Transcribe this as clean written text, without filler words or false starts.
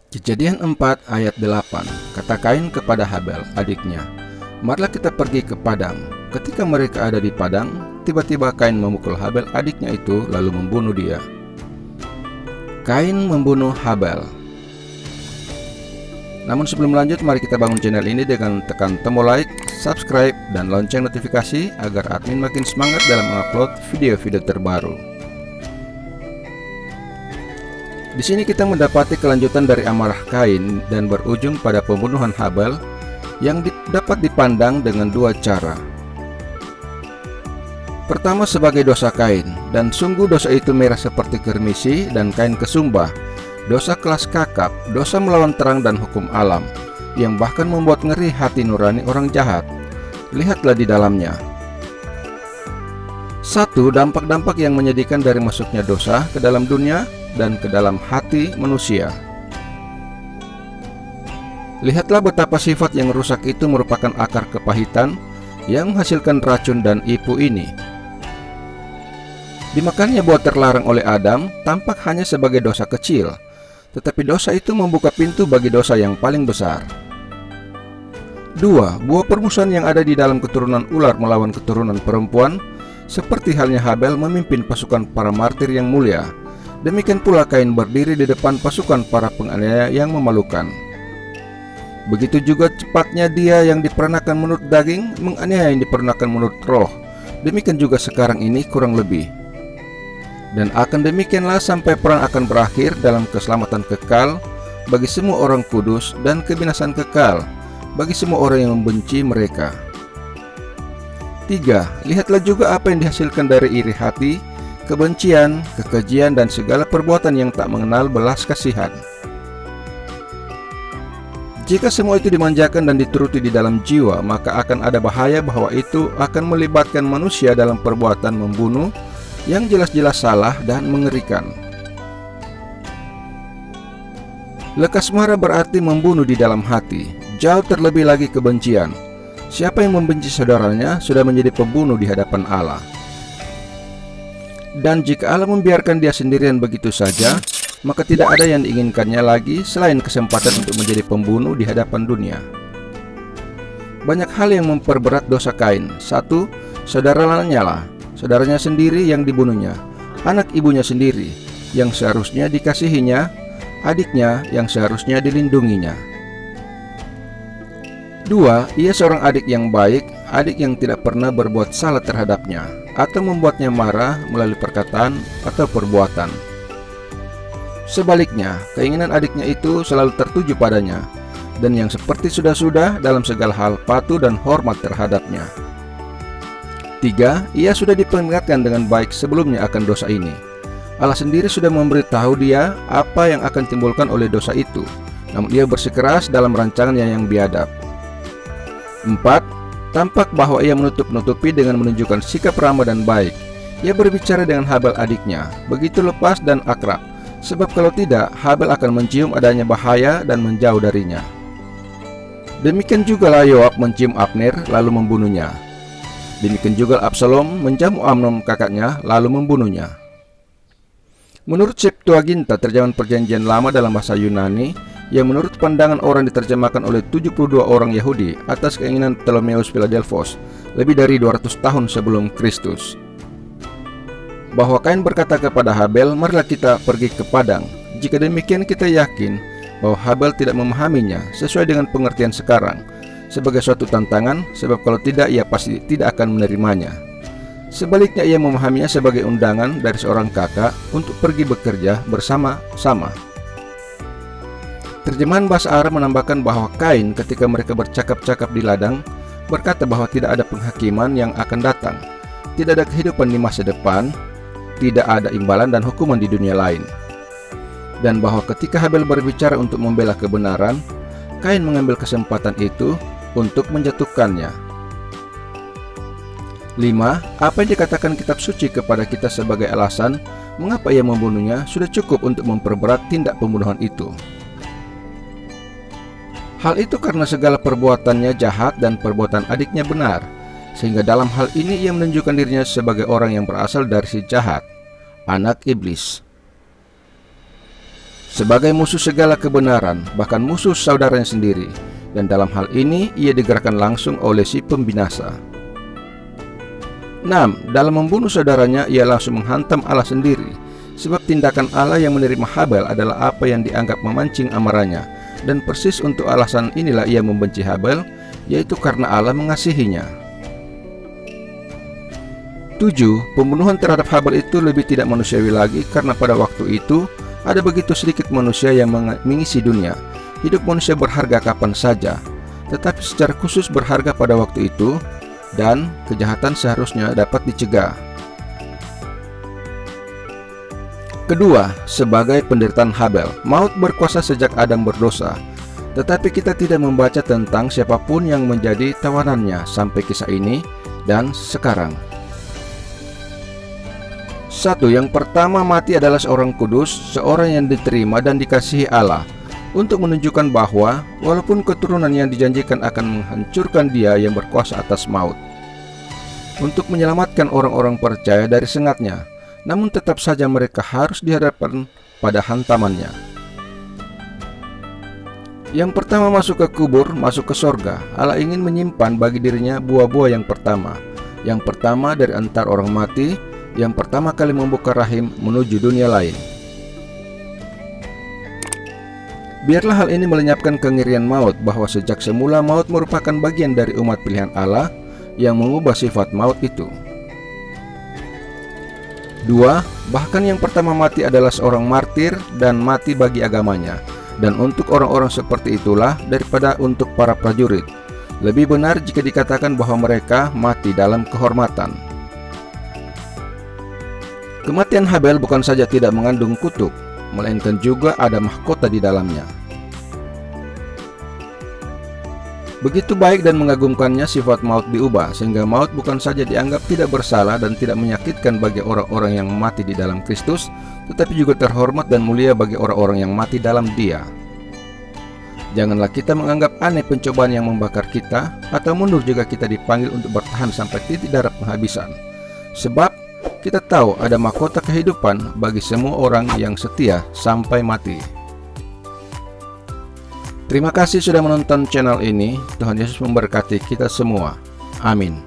Kejadian 4 ayat 8. Kata Kain kepada Habel, adiknya, "Marilah kita pergi ke padang." Ketika mereka ada di padang, tiba-tiba Kain memukul Habel adiknya itu lalu membunuh dia. Kain membunuh Habel. Namun sebelum lanjut, mari kita bangun channel ini dengan tekan tombol like, subscribe, dan lonceng notifikasi agar admin makin semangat dalam mengupload video-video terbaru. Di sini kita mendapati kelanjutan dari amarah Kain dan berujung pada pembunuhan Habel yang dapat dipandang dengan dua cara. Pertama, sebagai dosa Kain, dan sungguh dosa itu merah seperti kermisi, dan Kain kesumbah, dosa kelas kakap, dosa melawan terang dan hukum alam, yang bahkan membuat ngeri hati nurani orang jahat. Lihatlah di dalamnya. 1. Dampak-dampak yang menyedihkan dari masuknya dosa ke dalam dunia dan ke dalam hati manusia. Lihatlah betapa sifat yang rusak itu merupakan akar kepahitan yang menghasilkan racun dan ipu ini. Dimakannya buah terlarang oleh Adam tampak hanya sebagai dosa kecil, tetapi dosa itu membuka pintu bagi dosa yang paling besar. 2. Buah permusuhan yang ada di dalam keturunan ular melawan keturunan perempuan, seperti halnya Habel memimpin pasukan para martir yang mulia. Demikian pula Kain berdiri di depan pasukan para penganiaya yang memalukan. Begitu juga cepatnya dia yang diperanakan menurut daging menganiaya yang diperanakan menurut roh. Demikian juga sekarang ini kurang lebih. Dan akan demikianlah sampai perang akan berakhir dalam keselamatan kekal bagi semua orang kudus dan kebinasan kekal bagi semua orang yang membenci mereka. 3. Lihatlah juga apa yang dihasilkan dari iri hati, kebencian, kekejian, dan segala perbuatan yang tak mengenal belas kasihan. Jika semua itu dimanjakan dan dituruti di dalam jiwa, maka akan ada bahaya bahwa itu akan melibatkan manusia dalam perbuatan membunuh yang jelas-jelas salah dan mengerikan. Lekas marah berarti membunuh di dalam hati, jauh terlebih lagi kebencian. Siapa yang membenci saudaranya sudah menjadi pembunuh di hadapan Allah. Dan jika Allah membiarkan dia sendirian begitu saja, maka tidak ada yang diinginkannya lagi selain kesempatan untuk menjadi pembunuh di hadapan dunia. Banyak hal yang memperberat dosa Kain. 1. Saudara Lanyala, saudaranya sendiri yang dibunuhnya, anak ibunya sendiri yang seharusnya dikasihinya, adiknya yang seharusnya dilindunginya. 2. Ia seorang adik yang baik, adik yang tidak pernah berbuat salah terhadapnya atau membuatnya marah melalui perkataan atau perbuatan. Sebaliknya, keinginan adiknya itu selalu tertuju padanya, dan yang seperti sudah-sudah dalam segala hal patuh dan hormat terhadapnya. 3. Ia sudah diperingatkan dengan baik sebelumnya akan dosa ini. Allah sendiri sudah memberitahu dia apa yang akan timbulkan oleh dosa itu, namun ia bersikeras dalam rancangannya yang biadab. 4. Tampak bahwa ia menutup-nutupi dengan menunjukkan sikap ramah dan baik. Ia berbicara dengan Habel adiknya, begitu lepas dan akrab, sebab kalau tidak, Habel akan mencium adanya bahaya dan menjauh darinya. Demikian jugalah Yoab mencium Abner lalu membunuhnya. Demikian juga Absalom menjamu Amnon kakaknya lalu membunuhnya. Menurut Septuaginta, terjemahan Perjanjian Lama dalam bahasa Yunani, yang menurut pandangan orang diterjemahkan oleh 72 orang Yahudi atas keinginan Ptolemeus Philadelphos lebih dari 200 tahun sebelum Kristus, bahwa Kain berkata kepada Habel, "Marilah kita pergi ke padang." Jika demikian, kita yakin bahwa Habel tidak memahaminya sesuai dengan pengertian sekarang sebagai suatu tantangan, sebab kalau tidak, ia pasti tidak akan menerimanya. Sebaliknya, ia memahaminya sebagai undangan dari seorang kakak untuk pergi bekerja bersama-sama. Terjemahan bahasa Arab menambahkan bahwa Kain ketika mereka bercakap-cakap di ladang berkata bahwa tidak ada penghakiman yang akan datang, tidak ada kehidupan di masa depan, tidak ada imbalan dan hukuman di dunia lain. Dan bahwa ketika Habel berbicara untuk membela kebenaran, Kain mengambil kesempatan itu untuk menjatuhkannya. 5. Apa yang dikatakan kitab suci kepada kita sebagai alasan mengapa ia membunuhnya sudah cukup untuk memperberat tindak pembunuhan itu. Hal itu karena segala perbuatannya jahat dan perbuatan adiknya benar, sehingga dalam hal ini ia menunjukkan dirinya sebagai orang yang berasal dari si jahat, anak iblis. sebagai musuh segala kebenaran, bahkan musuh saudaranya sendiri, dan dalam hal ini ia digerakkan langsung oleh si pembinasa. 6. Dalam membunuh saudaranya, ia langsung menghantam Allah sendiri, sebab tindakan Allah yang menerima Habel adalah apa yang dianggap memancing amarahnya, dan persis untuk alasan inilah ia membenci Habel, yaitu karena Allah mengasihinya. 7. Pembunuhan terhadap Habel itu lebih tidak manusiawi lagi karena pada waktu itu ada begitu sedikit manusia yang mengisi dunia. Hidup manusia berharga kapan saja, tetapi secara khusus berharga pada waktu itu, dan kejahatan seharusnya dapat dicegah. Kedua, sebagai penderitaan Habel, maut berkuasa sejak Adam berdosa, tetapi kita tidak membaca tentang siapapun yang menjadi tawanannya sampai kisah ini dan sekarang. 1. Yang pertama mati adalah seorang kudus, seorang yang diterima dan dikasihi Allah, untuk menunjukkan bahwa walaupun keturunan yang dijanjikan akan menghancurkan dia yang berkuasa atas maut, untuk menyelamatkan orang-orang percaya dari sengatnya, namun tetap saja mereka harus dihadapkan pada hantamannya. Yang pertama masuk ke kubur, masuk ke sorga. Allah ingin menyimpan bagi dirinya buah-buah yang pertama dari antara orang mati, yang pertama kali membuka rahim menuju dunia lain. Biarlah hal ini melenyapkan kengerian maut, bahwa sejak semula maut merupakan bagian dari umat pilihan Allah yang mengubah sifat maut itu. 2. Bahkan yang pertama mati adalah seorang martir dan mati bagi agamanya, dan untuk orang-orang seperti itulah daripada untuk para prajurit. Lebih benar jika dikatakan bahwa mereka mati dalam kehormatan. Kematian Habel bukan saja tidak mengandung kutuk, melainkan juga ada mahkota di dalamnya. Begitu baik dan mengagumkannya sifat maut diubah, sehingga maut bukan saja dianggap tidak bersalah dan tidak menyakitkan bagi orang-orang yang mati di dalam Kristus, tetapi juga terhormat dan mulia bagi orang-orang yang mati dalam Dia. Janganlah kita menganggap aneh pencobaan yang membakar kita, atau mundur jika kita dipanggil untuk bertahan sampai titik darah penghabisan. Sebab kita tahu ada mahkota kehidupan bagi semua orang yang setia sampai mati. Terima kasih sudah menonton channel ini. Tuhan Yesus memberkati kita semua. Amin.